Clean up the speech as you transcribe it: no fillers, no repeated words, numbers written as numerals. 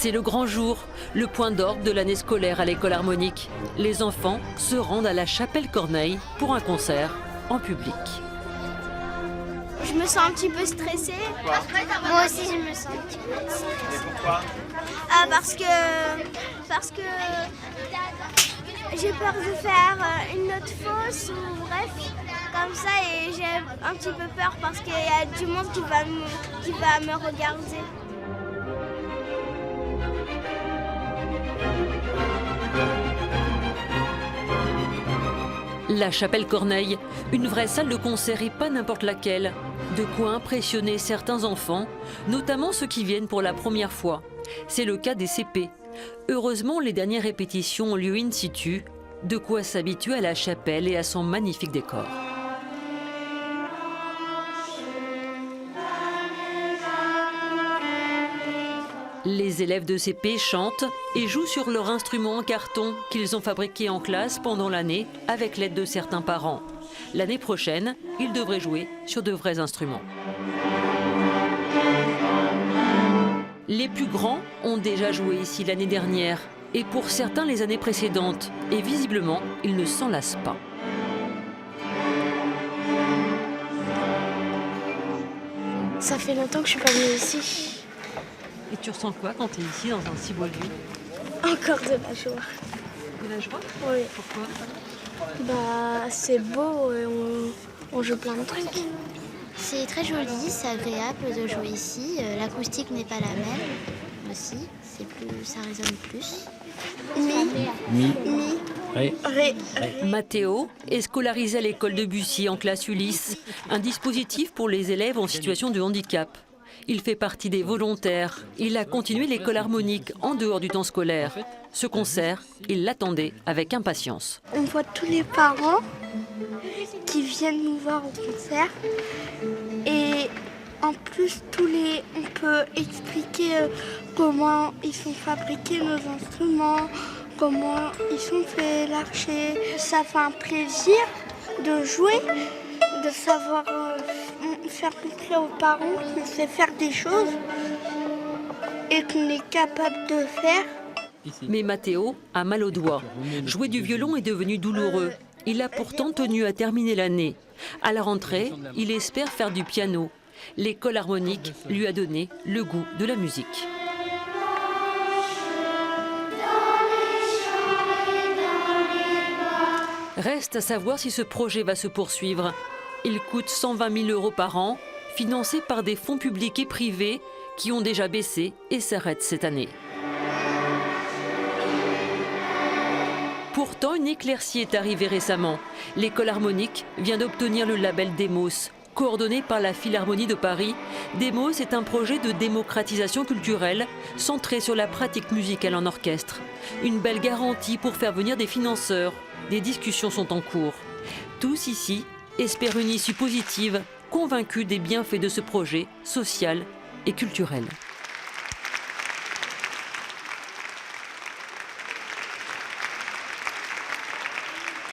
C'est le grand jour, le point d'orgue de l'année scolaire à l'école harmonique. Les enfants se rendent à la chapelle Corneille pour un concert en public. Je me sens un petit peu stressée. Moi aussi, je me sens un petit peu stressée. Et pourquoi? Parce que j'ai peur de faire une note fausse ou bref, comme ça, et j'ai un petit peu peur parce qu'il y a du monde qui va me regarder. La chapelle Corneille, une vraie salle de concert et pas n'importe laquelle. De quoi impressionner certains enfants, notamment ceux qui viennent pour la première fois. C'est le cas des CP. Heureusement, les dernières répétitions ont lieu in situ, de quoi s'habituer à la chapelle et à son magnifique décor. Les élèves de CP chantent et jouent sur leur instrument en carton qu'ils ont fabriqué en classe pendant l'année avec l'aide de certains parents. L'année prochaine, ils devraient jouer sur de vrais instruments. Les plus grands ont déjà joué ici l'année dernière et pour certains les années précédentes. Et visiblement, ils ne s'en lassent pas. Ça fait longtemps que je suis pas venue ici. Et tu ressens quoi quand tu es ici dans un si beau lieu? Encore de la joie. De la joie? Oui. Pourquoi? C'est beau et on joue plein de trucs. C'est très joli, c'est agréable de jouer ici. L'acoustique n'est pas la même aussi, ça résonne plus. Mathéo est scolarisé à l'école de Bussy en classe Ulysse, un dispositif pour les élèves en situation de handicap. Il fait partie des volontaires. Il a continué l'école harmonique en dehors du temps scolaire. Ce concert, il l'attendait avec impatience. On voit tous les parents qui viennent nous voir au concert. Et en plus, on peut expliquer comment ils sont fabriqués nos instruments, comment ils sont faits, l'archer. Ça fait un plaisir de jouer, de savoir faire montrer aux parents qu'on sait faire des choses et qu'on est capable de faire. Mais Mathéo a mal au doigt. Jouer du violon est devenu douloureux. Il a pourtant tenu à terminer l'année. À la rentrée, il espère faire du piano. L'école harmonique lui a donné le goût de la musique. Reste à savoir si ce projet va se poursuivre. Il coûte 120 000 € par an, financé par des fonds publics et privés qui ont déjà baissé et s'arrêtent cette année. Pourtant, une éclaircie est arrivée récemment. L'école harmonique vient d'obtenir le label Demos. Coordonné par la Philharmonie de Paris, Demos est un projet de démocratisation culturelle centré sur la pratique musicale en orchestre. Une belle garantie pour faire venir des financeurs. Des discussions sont en cours. Tous ici espèrent une issue positive, convaincus des bienfaits de ce projet social et culturel.